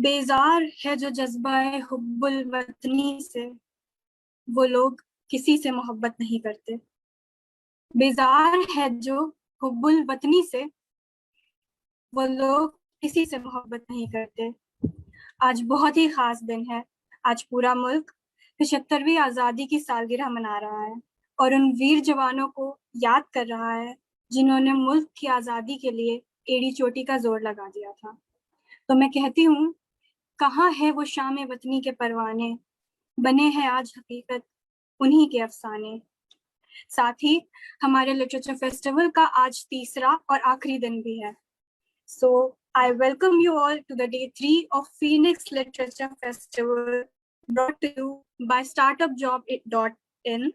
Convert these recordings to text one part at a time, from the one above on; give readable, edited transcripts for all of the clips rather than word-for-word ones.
बेजार है जो जज्बा है हुब्बुल वतनी से, वो लोग किसी से मोहब्बत नहीं करते। बेजार है जो हुब्बुल वतनी से, वो लोग किसी से मोहब्बत नहीं करते। आज बहुत ही खास दिन है। आज पूरा मुल्क 75वीं आज़ादी की सालगिरह मना रहा है और उन वीर जवानों को याद कर रहा है जिन्होंने मुल्क की आज़ादी के लिए एड़ी चोटी का जोर लगा दिया था। तो मैं कहती हूँ, कहाँ है वो शाम वतनी के परवाने, बने हैं आज हकीकत उन्हीं के अफसाने। साथ ही हमारे लिटरेचर फेस्टिवल का आज तीसरा और आखिरी दिन भी है। So I welcome you all to the day 3 of Phoenix Literature Festival, brought to you by startupjob.in,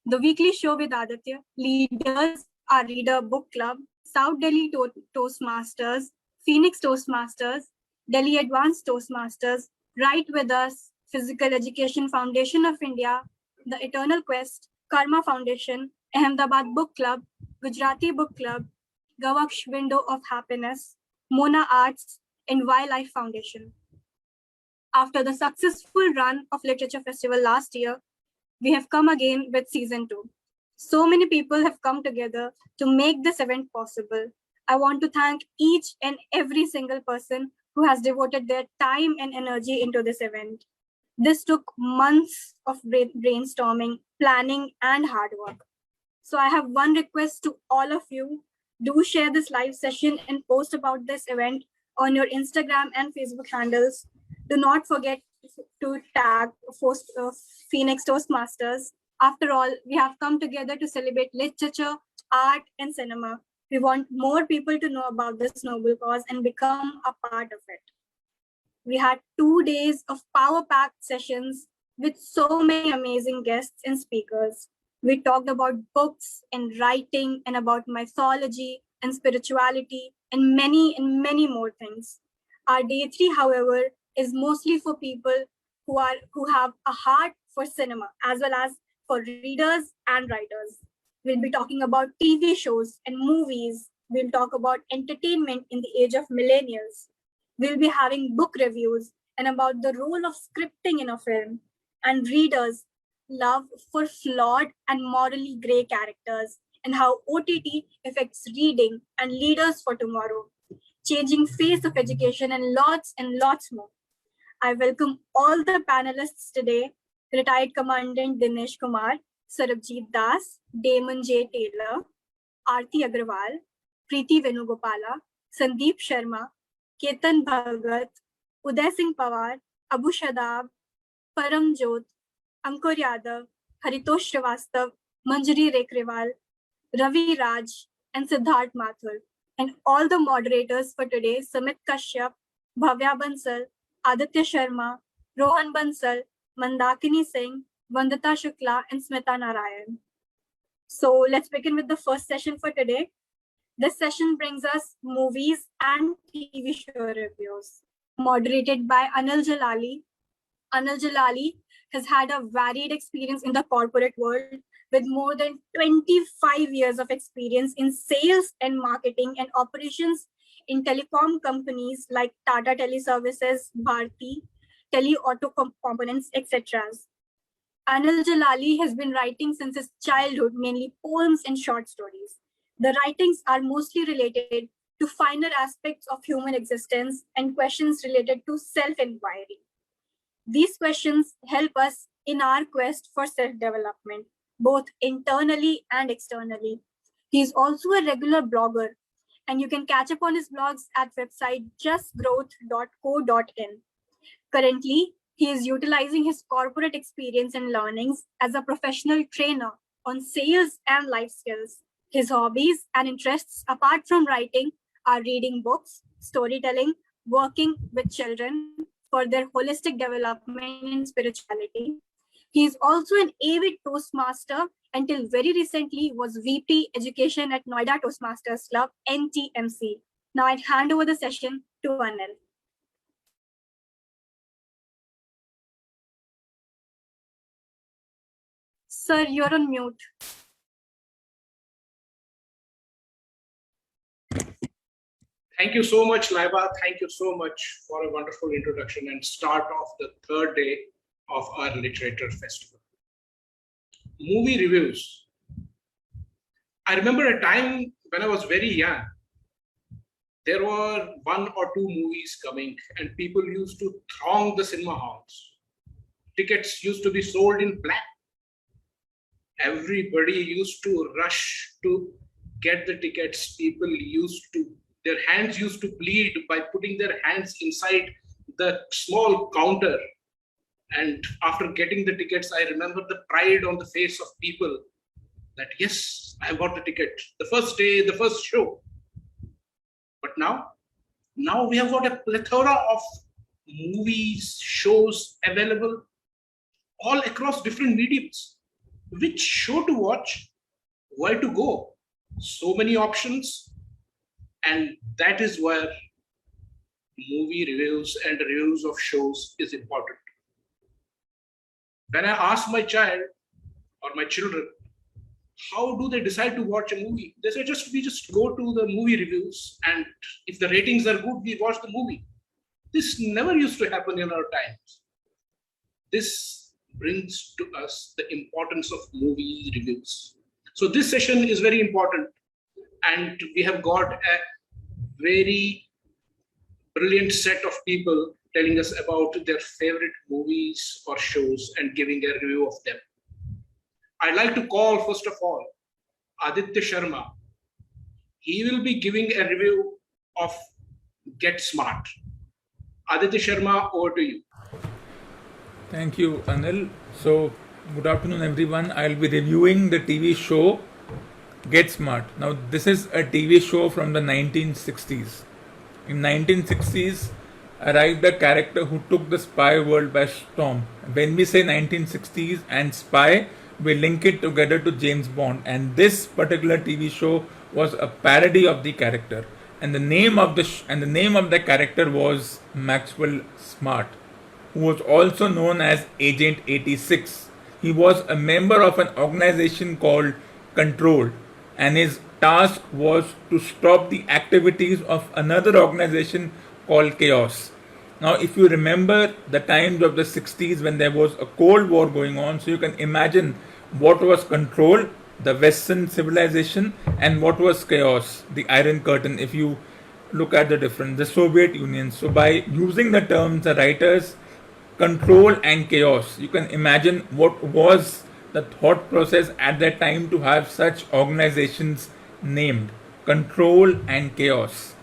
the weekly show with Aditya, leaders, our reader book club, South Delhi Toastmasters, Phoenix Toastmasters, Delhi Advanced Toastmasters, Write With Us, Physical Education Foundation of India, the Eternal Quest, Karma Foundation, Ahmedabad Book Club, Gujarati Book Club, gavaKsh Window of Happiness, Mona Arts, and Whylifefoundation. After the successful run of Literature Festival last year, we have come again with season 2. So many people have come together to make this event possible. I want to thank each and every single person who has devoted their time and energy into this event. This took months of brainstorming, planning, and hard work. So I have one request to all of you. Do share this live session and post about this event on your Instagram and Facebook handles. Do not forget to tag Phoenix Toastmasters. After all, we have come together to celebrate literature, art, and cinema. We want more people to know about this noble cause and become a part of it. We had 2 days of power-packed sessions with so many amazing guests and speakers. We talked about books and writing and about mythology and spirituality and many more things. Our day 3, however, is mostly for people who have a heart for cinema as well as for readers and writers. We'll be talking about TV shows and movies. We'll talk about entertainment in the age of millennials. We'll be having book reviews and about the role of scripting in a film and readers' love for flawed and morally grey characters and how OTT affects reading and leaders for tomorrow, changing face of education and lots more. I welcome all the panelists today: retired Commandant Dinesh Kumar, Sarabjit Das, Damon J. Taylor, Aarti Agrawal, Preeti Venugopala, Sandeep Sharma, Ketan Bhagat, Uday Singh Pawar, Abu Shadab, Paramjot, Ankur Yadav, Haritosh Srivastav, Manjari Rekrewal, Ravi Raj, and Siddharth Mathur, and all the moderators for today: Samit Kashyap, Bhavya Bansal, Aditya Sharma, Rohan Bansal, Mandakini Singh, Vandita Shukla, and Smita Narayan. So let's begin with the first session for today. This session brings us movies and TV show reviews, moderated by Anil Jalali. Anil Jalali has had a varied experience in the corporate world with more than 25 years of experience in sales and marketing and operations in telecom companies like Tata Teleservices, Bharti, Tele Auto Components, etc. Anil Jalali has been writing since his childhood, mainly poems and short stories. The writings are mostly related to finer aspects of human existence and questions related to self-inquiry. These questions help us in our quest for self-development, both internally and externally. He is also a regular blogger, and you can catch up on his blogs at website justgrowth.co.in. Currently, he is utilizing his corporate experience and learnings as a professional trainer on sales and life skills. His hobbies and interests, apart from writing, are reading books, storytelling, working with children for their holistic development and spirituality. He is also an avid Toastmaster. Until very recently was VP Education at Noida Toastmasters Club, NTMC. Now I hand over the session to Anil. Sir, you're on mute. Thank you so much, Laiba. Thank you so much for a wonderful introduction and start of the third day of our literature festival. Movie reviews. I remember a time when I was very young. There were one or two movies coming and people used to throng the cinema halls. Tickets used to be sold in black. Everybody used to rush to get the tickets. People their hands used to bleed by putting their hands inside the small counter. And after getting the tickets, I remember the pride on the face of people that, yes, I got the ticket. The first day, the first show. But now we have got a plethora of movies, shows available all across different mediums. Which show to watch, where to go? So many options. And that is where movie reviews and reviews of shows is important. When I ask my child or my children, how do they decide to watch a movie? They say, we just go to the movie reviews, and if the ratings are good, we watch the movie. This never used to happen in our times. This brings to us the importance of movie reviews. So this session is very important, and we have got a very brilliant set of people telling us about their favorite movies or shows and giving a review of them. I'd like to call, first of all, Aditya Sharma. He will be giving a review of Get Smart. Aditya Sharma, over to you. Thank you, Anil. So, good afternoon, everyone. I'll be reviewing the TV show Get Smart. Now, this is a TV show from the 1960s. In 1960s, arrived a character who took the spy world by storm. When we say 1960s and spy, we link it together to James Bond, and this particular TV show was a parody of the character, and the name of the character was Maxwell Smart, who was also known as Agent 86. He was a member of an organization called Control, and his task was to stop the activities of another organization called Chaos. Now, if you remember the times of the 60s when there was a Cold War going on, so you can imagine what was Control, the Western civilization, and what was Chaos, the Iron Curtain, if you look at the difference, the Soviet Union. So by using the terms, the writers, Control and Chaos, you can imagine what was the thought process at that time to have such organizations named Control and Chaos.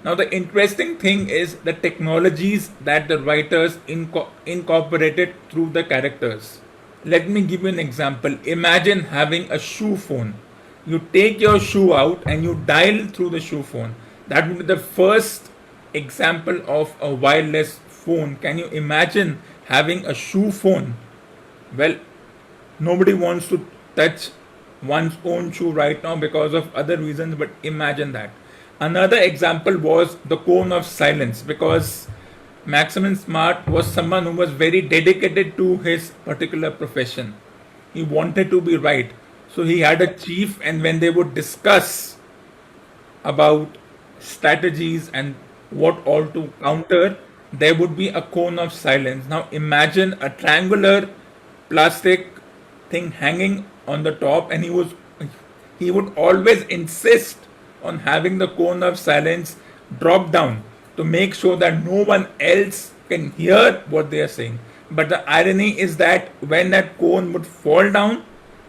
Now, the interesting thing is the technologies that the writers incorporated through the characters. Let me give you an example. Imagine having a shoe phone. You take your shoe out and you dial through the shoe phone. That would be the first example of a wireless phone. Can you imagine having a shoe phone? Well, nobody wants to touch one's own shoe right now because of other reasons, but imagine that. Another example was the cone of silence, because Maxwell Smart was someone who was very dedicated to his particular profession. He wanted to be right. So he had a chief, and when they would discuss about strategies and what all to counter, there would be a cone of silence. Now imagine a triangular plastic thing hanging on the top, and he would always insist on having the cone of silence drop down to make sure that no one else can hear what they are saying. But the irony is that when that cone would fall down,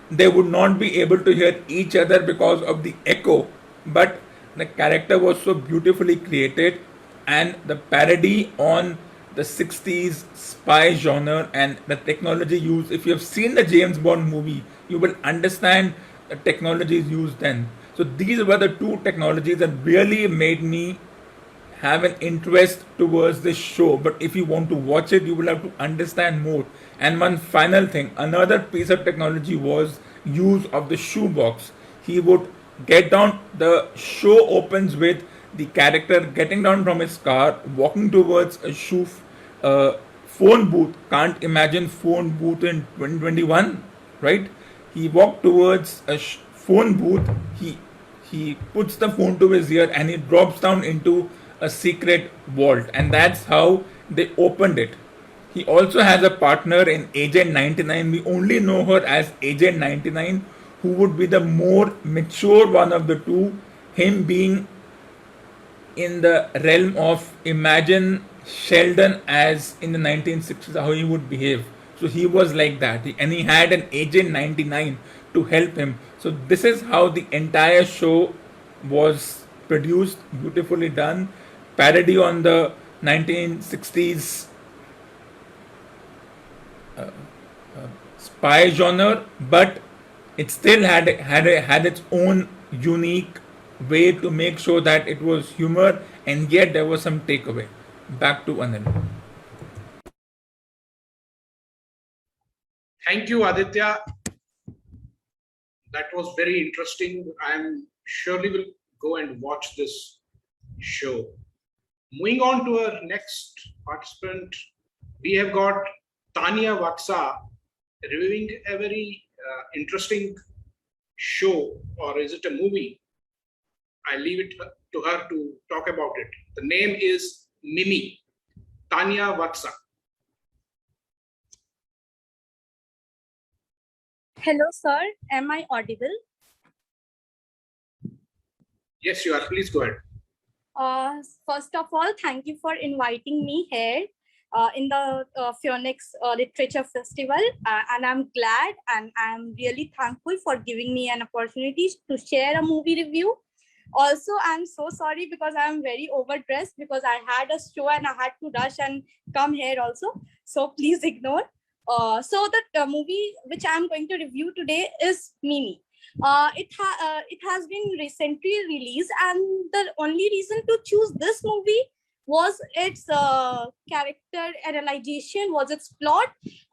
they would not be able to hear each other because of the echo. But the character was so beautifully created, and the parody on the 60s spy genre and the technology used. If you have seen the James Bond movie, you will understand the technologies used then. So these were the two technologies that really made me have an interest towards this show. But if you want to watch it, you will have to understand more. And one final thing, another piece of technology was use of the shoebox. He would get down, the show opens with the character getting down from his car, walking towards a phone booth. Can't imagine phone booth in 2021, right? He walked towards a phone booth. He he puts the phone to his ear and he drops down into a secret vault, and that's how they opened it. He also has a partner in Agent 99. We only know her as Agent 99, who would be the more mature one of the two, him being in the realm of imagine Sheldon as in the 1960s, how he would behave. So he was like that. And he had an Agent 99 to help him. So this is how the entire show was produced, beautifully done. Parody on the 1960s spy genre, but it still had its own unique way to make sure that it was humor and yet there was some takeaway. Back to Anil. Thank you, Aditya. That was very interesting. I'm surely will go and watch this show. Moving on to our next participant, we have got Tanya Vaksa reviewing a very interesting show, or is it a movie? I leave it to her to talk about it. The name is Mimi. Tanya Vaksa. Hello, sir. Am I audible? Yes, you are. Please go ahead. First of all, thank you for inviting me here in the Phoenix Literature Festival. And I'm glad and I'm really thankful for giving me an opportunity to share a movie review. Also, I'm so sorry because I'm very overdressed because I had a show and I had to rush and come here also. So please ignore. So the movie which I'm going to review today is Mimi. It has been recently released, and the only reason to choose this movie was its character analyzation, was its plot,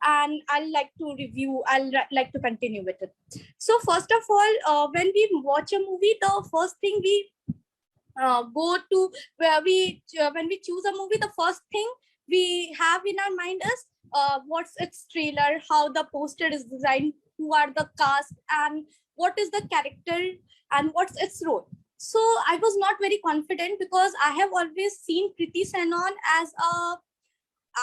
and I'll like to continue with it. So first of all, when we watch a movie, the first thing we go to where when we choose a movie, the first thing we have in our mind is what's its trailer, how the poster is designed, who are the cast, and what is the character and what's its role. So I was not very confident because I have always seen Kriti Sanon as a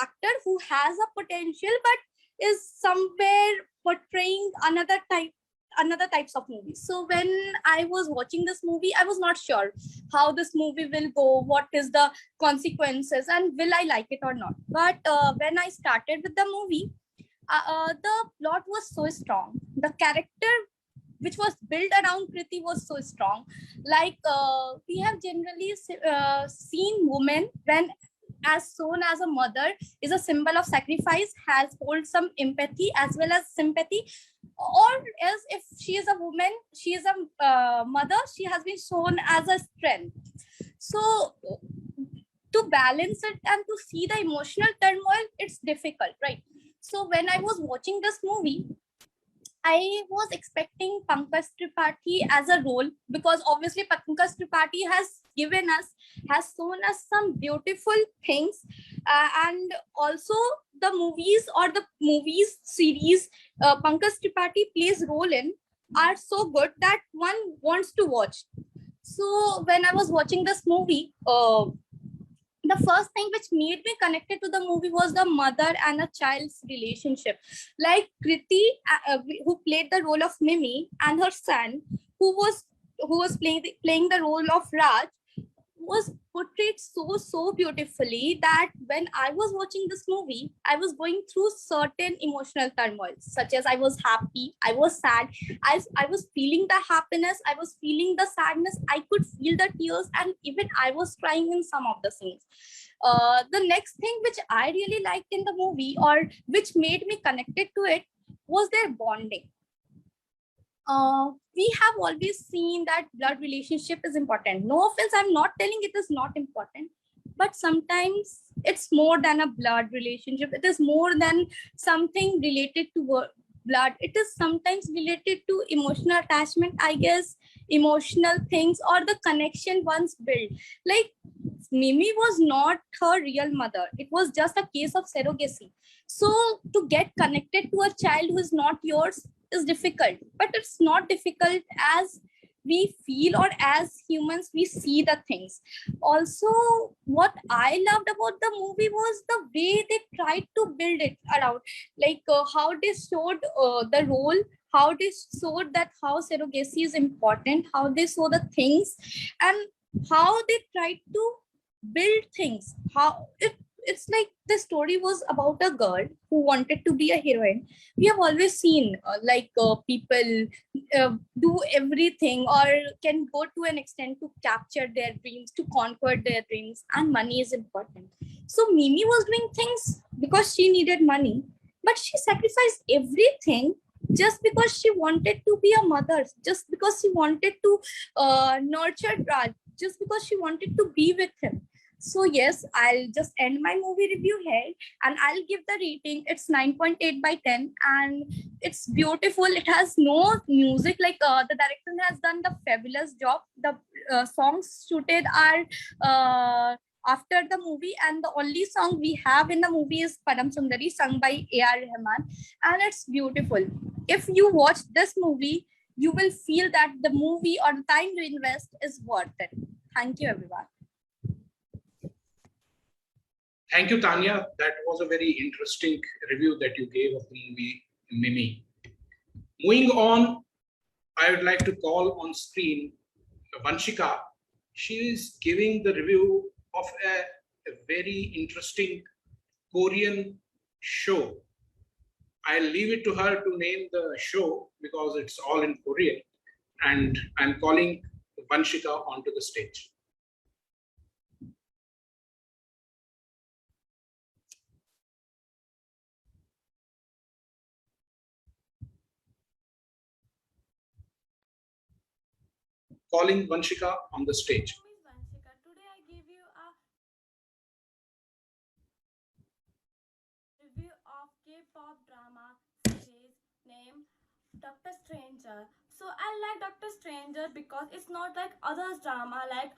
actor who has a potential but is somewhere portraying another types of movies. So when I was watching this movie, I was not sure how this movie will go, what is the consequences, and will I like it or not. But when I started with the movie, the plot was so strong. The character which was built around Kriti was so strong. Like we have generally seen women when as soon as a mother is a symbol of sacrifice, has hold some empathy as well as sympathy, or else if she is a woman, she is a mother, she has been shown as a strength. So to balance it and to see the emotional turmoil, it's difficult, right? So when I was watching this movie, I was expecting Pankaj Tripathi as a role, because obviously Pankaj Tripathi has shown us some beautiful things, and also the movies or the movies series Pankaj Tripathi plays role in are so good that one wants to watch. So when I was watching this movie, the first thing which made me connected to the movie was the mother and a child's relationship. Like Kriti, who played the role of Mimi, and her son, who was playing the role of Raj, was portrayed so beautifully that when I was watching this movie, I was going through certain emotional turmoil, such as I was happy, I was sad, I was feeling the happiness, I was feeling the sadness, I could feel the tears, and even I was crying in some of the scenes. The next thing which I really liked in the movie, or which made me connected to it, was their bonding. We have always seen that blood relationship is important. No offense, I'm not telling it is not important, but sometimes it's more than a blood relationship. It is more than something related to blood. It is sometimes related to emotional attachment, I guess, emotional things, or the connection once built. Like Mimi was not her real mother. It was just a case of surrogacy. So to get connected to a child who is not yours is difficult, but it's not difficult as we feel, or as humans we see the things. Also, what I loved about the movie was the way they tried to build it around, like how they showed the role, how they showed that how surrogacy is important, how they saw the things, and how they tried to build things. How it's like the story was about a girl who wanted to be a heroine. We have always seen people do everything, or can go to an extent to capture their dreams, to conquer their dreams, and money is important. So Mimi was doing things because she needed money, but she sacrificed everything just because she wanted to be a mother, just because she wanted to nurture Raj, just because she wanted to be with him. So yes, I'll just end my movie review here, and I'll give the rating. It's 9.8 by 10, and it's beautiful. It has no music. The director has done the fabulous job. The songs shooted are after the movie, and the only song we have in the movie is Param Sundari, sung by A.R. Rahman, and it's beautiful. If you watch this movie, you will feel that the movie or the time you invest is worth it. Thank you, everyone. Thank you, Tanya. That was a very interesting review that you gave of the movie Mimi. Moving on, I would like to call on screen Vanshika. She is giving the review of a very interesting Korean show. I'll leave it to her to name the show because it's all in Korean. And I'm calling Vanshika onto the stage. Calling Vanshika on the stage. Vanshika. Today I give you a review of K-pop drama series named Doctor Stranger. So I like Doctor Stranger because it's not like others drama, like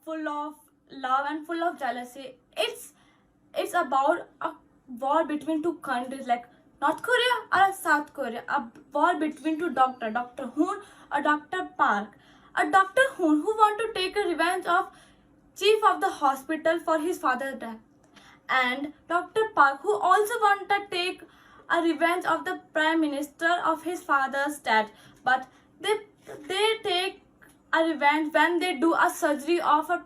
full of love and full of jealousy. It's about a war between two countries, like North Korea or South Korea. A war between two doctors, Dr. Hoon or Dr. Park. A Dr. Hoon who want to take a revenge of chief of the hospital for his father's death, and Dr. Park who also want to take a revenge of the prime minister of his father's death, but they take a revenge when they do a surgery of a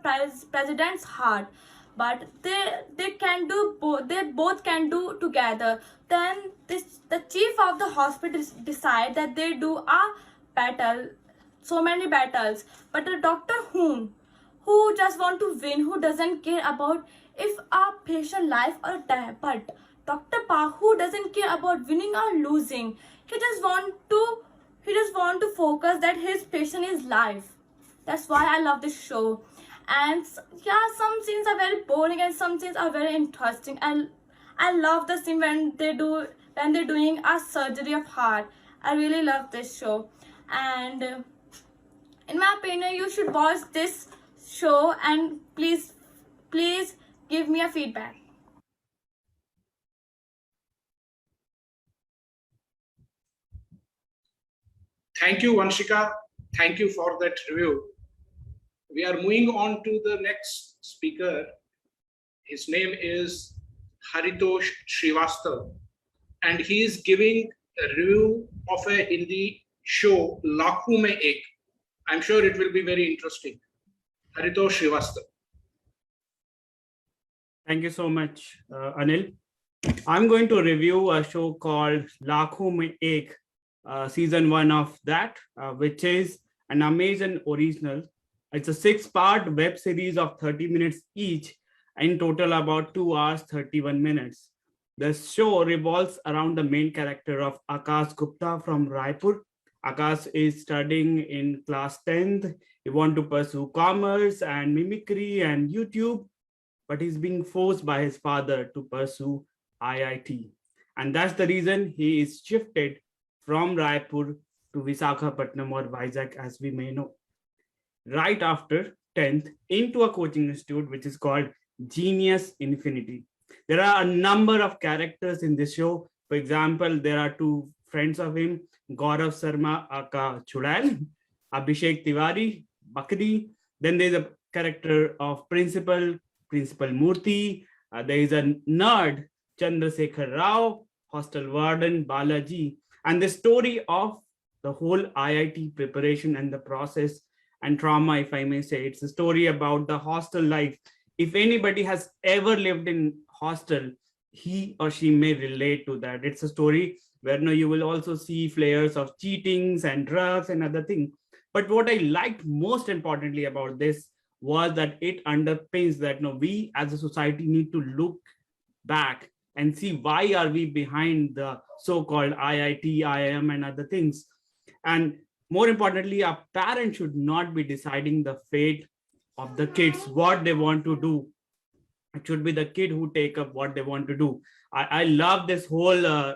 president's heart. But they can do both. They both can do together. Then the chief of the hospital decide that they do a battle, so many battles. But the Doctor who just want to win, who doesn't care about if a patient life or death. But Dr. Park, who doesn't care about winning or losing, he just want to focus that his patient is life. That's why I love this show. And yeah, some scenes are very boring and some scenes are very interesting. And I love the scene when they're doing a surgery of heart. I really love this show. And in my opinion, you should watch this show, and please give me a feedback. Thank you, Vanshika. Thank you for that review. We are moving on to the next speaker. His name is Haritosh Srivastav, and he is giving a review of a Hindi show, Lakhon Mein Ek. I'm sure it will be very interesting. Haritosh Srivastav. Thank you so much, Anil. I'm going to review a show called Lakhon Mein Ek, season 1 of that, which is an Amazon original. It's a 6-part web series of 30 minutes each, in total about 2 hours, 31 minutes. The show revolves around the main character of Akash Gupta from Raipur. Akash is studying in class 10th. He wants to pursue commerce and mimicry and YouTube, but he's being forced by his father to pursue IIT. And that's the reason he is shifted from Raipur to Visakhapatnam, or Vizag as we may know, right after 10th, into a coaching institute which is called Genius Infinity. There are a number of characters in this show. For example, there are 2 friends of him, Gaurav Sharma aka Chudail, Abhishek Tiwari, Bakri. Then there's a character of Principal Murthy. There is a nerd, Chandrasekhar Rao, hostel warden, Balaji. And the story of the whole IIT preparation and the process and trauma, if I may say. It's a story about the hostel life. If anybody has ever lived in hostel, he or she may relate to that. It's a story where you will also see flares of cheatings and drugs and other things. But what I liked most importantly about this was that it underpins that we as a society need to look back and see why are we behind the so-called IIT, IIM and other things. And more importantly, our parents should not be deciding the fate of the kids, what they want to do. It should be the kid who take up what they want to do. I love this whole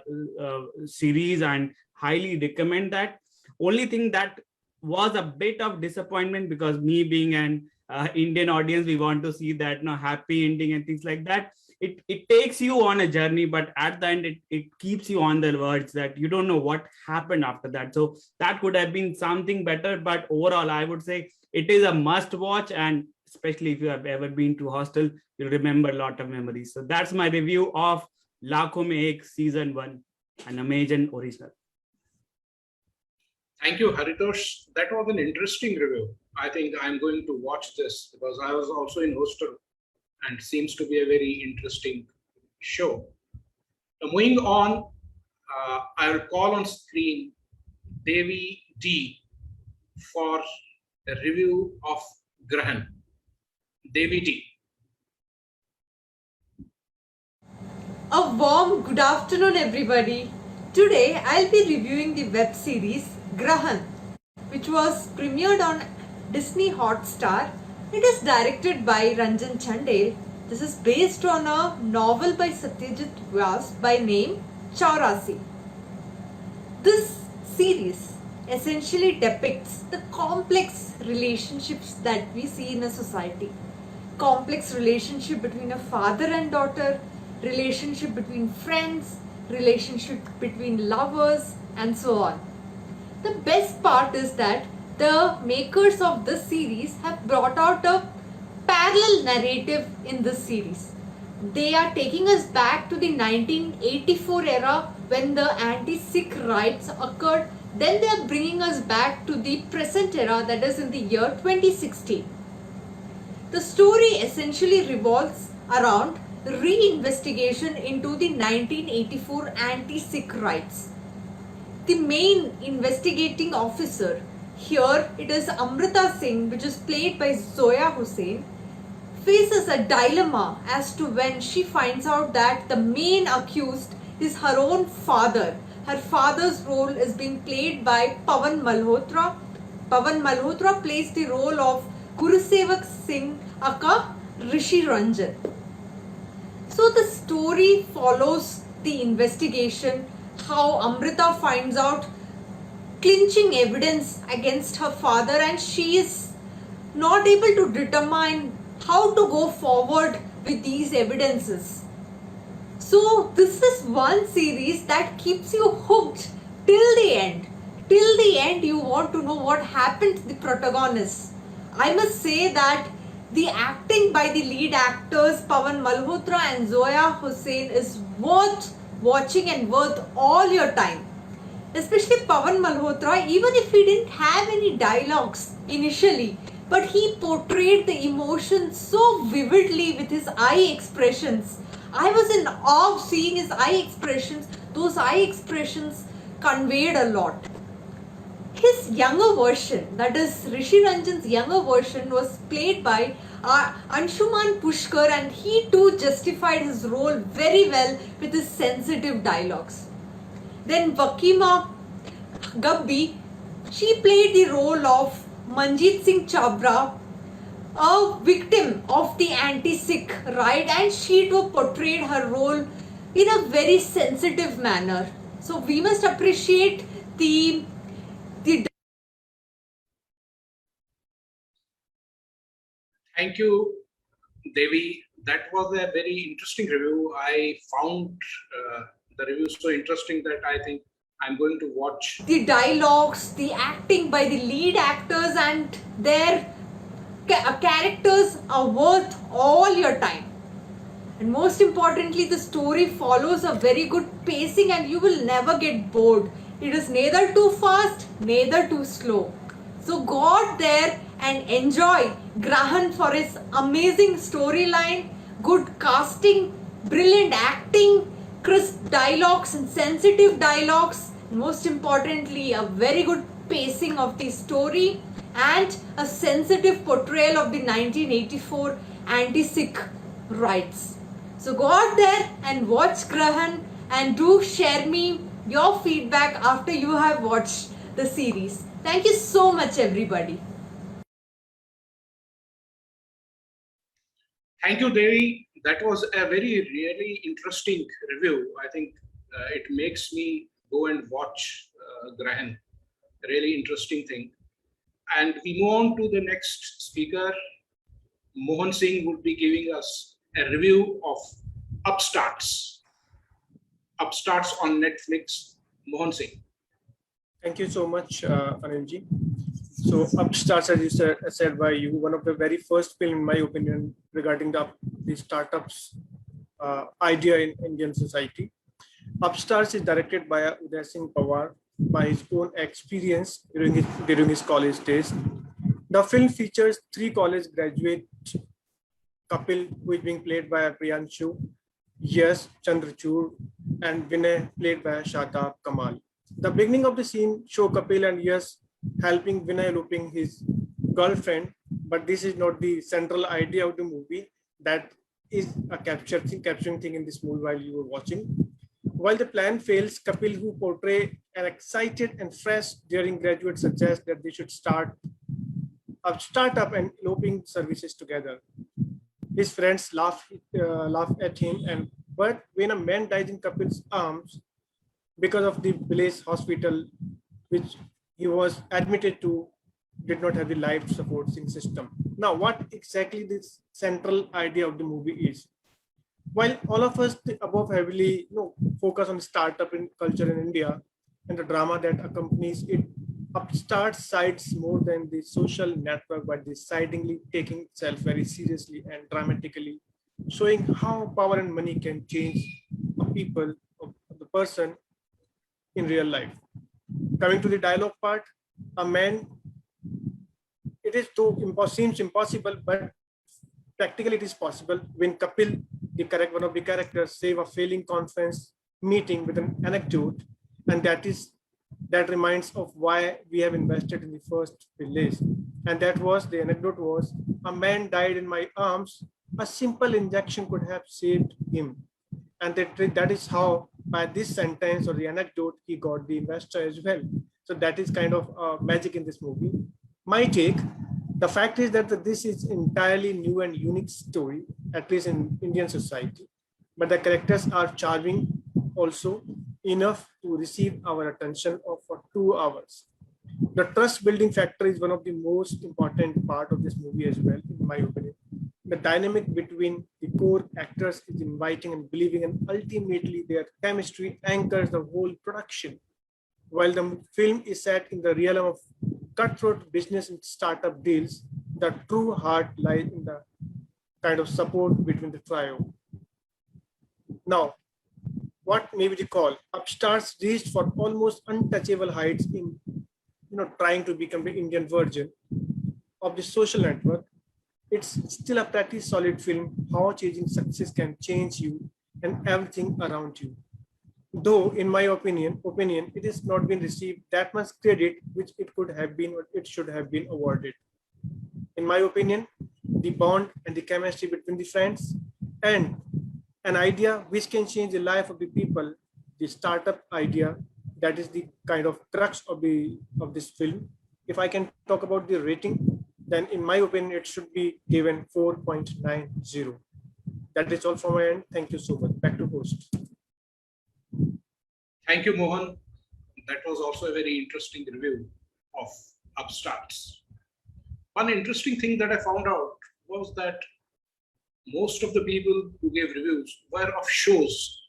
series and highly recommend that. Only thing that was a bit of disappointment, because me being an Indian audience, we want to see that happy ending and things like that. It takes you on a journey, but at the end, it keeps you on the verge that you don't know what happened after that. So that could have been something better, but overall, I would say it is a must watch, and especially if you have ever been to hostel, you'll remember a lot of memories. So that's my review of Lakhon Mein Ek Season 1, an amazing original. Thank you, Haritosh. That was an interesting review. I think I'm going to watch this because I was also in hostel and seems to be a very interesting show. Now, moving on, I will call on screen Devi D for a review of Grahan. Devi D. A warm good afternoon, everybody. Today I'll be reviewing the web series Grahan, which was premiered on Disney Hotstar. It is directed by Ranjan Chandel. This is based on a novel by Satyajit Vyas by name Chaurasi. This series essentially depicts the complex relationships that we see in a society. Complex relationship between a father and daughter, relationship between friends, relationship between lovers, and so on. The best part is that the makers of this series have brought out a parallel narrative in this series. They are taking us back to the 1984 era when the anti-Sikh riots occurred. Then they are bringing us back to the present era, that is in the year 2016. The story essentially revolves around re-investigation into the 1984 anti-Sikh riots. The main investigating officer, here it is Amrita Singh, which is played by Zoya Hussain, faces a dilemma as to when she finds out that the main accused is her own father. Her father's role is being played by Pawan Malhotra. Pawan Malhotra plays the role of Guru Sevak Singh aka Rishi Ranjan. So the story follows the investigation, how Amrita finds out clinching evidence against her father, and she is not able to determine how to go forward with these evidences. So this is one series that keeps you hooked till the end. Till the end you want to know what happened to the protagonists. I must say that the acting by the lead actors Pawan Malhotra and Zoya Hussain is worth watching and worth all your time. Especially Pawan Malhotra, even if he didn't have any dialogues initially, but he portrayed the emotion so vividly with his eye expressions. I was in awe of seeing his eye expressions. Those eye expressions conveyed a lot. His younger version, that is Rishi Ranjan's younger version, was played by Anshuman Pushkar, and he too justified his role very well with his sensitive dialogues. Then Vakima Gabbi, she played the role of Manjeet Singh Chabra, a victim of the anti-Sikh riot, and she too portrayed her role in a very sensitive manner. So we must appreciate the Thank you, Devi. That was a very interesting review. I found the review so interesting that I think I'm going to watch. The dialogues, the acting by the lead actors and their characters are worth all your time. And most importantly, the story follows a very good pacing and you will never get bored. It is neither too fast, neither too slow. So go out there and enjoy Grahan for his amazing storyline, good casting, brilliant acting, crisp dialogues and sensitive dialogues. Most importantly, a very good pacing of the story and a sensitive portrayal of the 1984 anti-Sikh riots. So go out there and watch Grahan and do share me your feedback after you have watched the series. Thank you so much, everybody. Thank you, Devi. That was a really interesting review. I think it makes me go and watch Grahan. Really interesting thing. And we move on to the next speaker. Mohan Singh would be giving us a review of Upstarts. Upstarts on Netflix. Mohan Singh. Thank you so much, Anilji. So Upstarts, as you said by you, one of the very first film, in my opinion, regarding the startups idea in Indian society. Upstarts is directed by Uday Singh Pawar by his own experience during his college days. The film features 3 college graduate couple who is being played by Priyanshu, Yash Chandrachud, and Vinay played by Shadab Kamal. The beginning of the scene show Kapil and Yash helping Vinay eloping his girlfriend, but this is not the central idea of the movie. That is a capturing thing in this movie while you were watching. While the plan fails, Kapil, who portray an excited and fresh during graduate, suggests that they should start up and eloping services together. His friends laugh at him, but when a man dies in Kapil's arms because of the village hospital, which he was admitted to, did not have the life supporting system. Now, what exactly this central idea of the movie is? While all of us above heavily focus on startup in culture in India and the drama that accompanies it, Upstarts cites more than the social network, but decidingly taking itself very seriously and dramatically, showing how power and money can change a people, of the person in real life. Coming to the dialogue part, seems impossible, but practically it is possible when Kapil, one of the characters, save a failing conference meeting with an anecdote, and that reminds of why we have invested in the first place. And the anecdote was, a man died in my arms, a simple injection could have saved him. And that is how, by this sentence or the anecdote, he got the investor as well. So that is kind of magic in this movie. My take, the fact is that this is entirely new and unique story, at least in Indian society. But the characters are charming also, enough to receive our attention for 2 hours. The trust building factor is one of the most important part of this movie as well, in my opinion. The dynamic between the core actors is inviting and believing, and ultimately their chemistry anchors the whole production. While the film is set in the realm of cutthroat business and startup deals, the true heart lies in the kind of support between the trio. Now, what may we call Upstarts reached for almost untouchable heights in trying to become the Indian version of the social network. It's still a pretty solid film, how chasing success can change you and everything around you. Though, in my opinion, it has not been received that much credit which it could have been or it should have been awarded. In my opinion, the bond and the chemistry between the friends and an idea which can change the life of the people, the startup idea, that is the kind of crux of this film. If I can talk about the rating, then in my opinion, it should be given 4.90. That is all from my end. Thank you so much. Back to host. Thank you, Mohan. That was also a very interesting review of Upstarts. One interesting thing that I found out was that most of the people who gave reviews were of shows.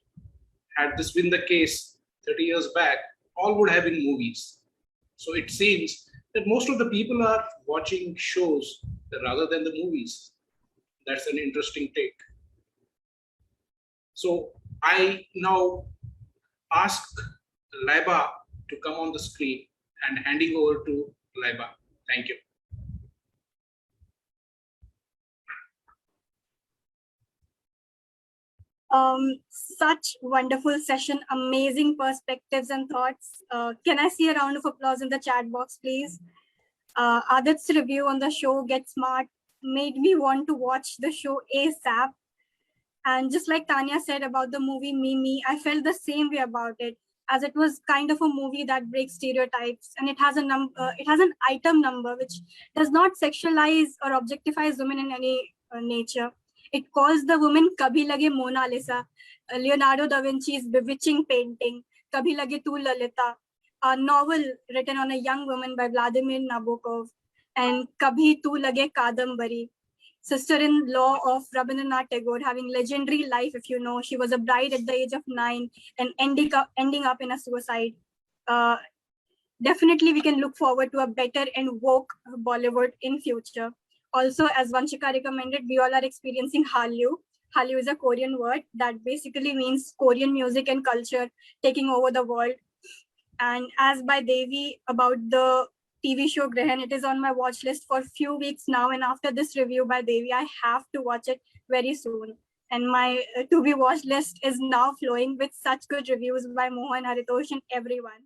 Had this been the case 30 years back, all would have been movies. So it seems that most of the people are watching shows rather than the movies. That's an interesting take. So I now ask Laiba to come on the screen and handing over to Laiba. Thank you. Such wonderful session, amazing perspectives and thoughts. Can I see a round of applause in the chat box, please? Adit's review on the show Get Smart made me want to watch the show ASAP. And just like Tanya said about the movie Mimi, I felt the same way about it, as it was kind of a movie that breaks stereotypes, and it has an item number which does not sexualize or objectifies women in any nature. It calls the woman Kabhi Lage Mona Lisa, Leonardo da Vinci's bewitching painting, Kabhi Lage Tu Lalita, a novel written on a young woman by Vladimir Nabokov, and Kabhi Tu Lage Kadambari, sister-in-law of Rabindranath Tagore, having legendary life, if you know. She was a bride at the age of 9 and ending up in a suicide. Definitely, we can look forward to a better and woke Bollywood in future. Also, as Vanshika recommended, we all are experiencing Hallyu. Hallyu is a Korean word that basically means Korean music and culture taking over the world. And as by Devi about the TV show Grahan, it is on my watch list for a few weeks now. And after this review by Devi, I have to watch it very soon. And my to-be watch list is now flowing with such good reviews by Mohan, Haritosh, and everyone.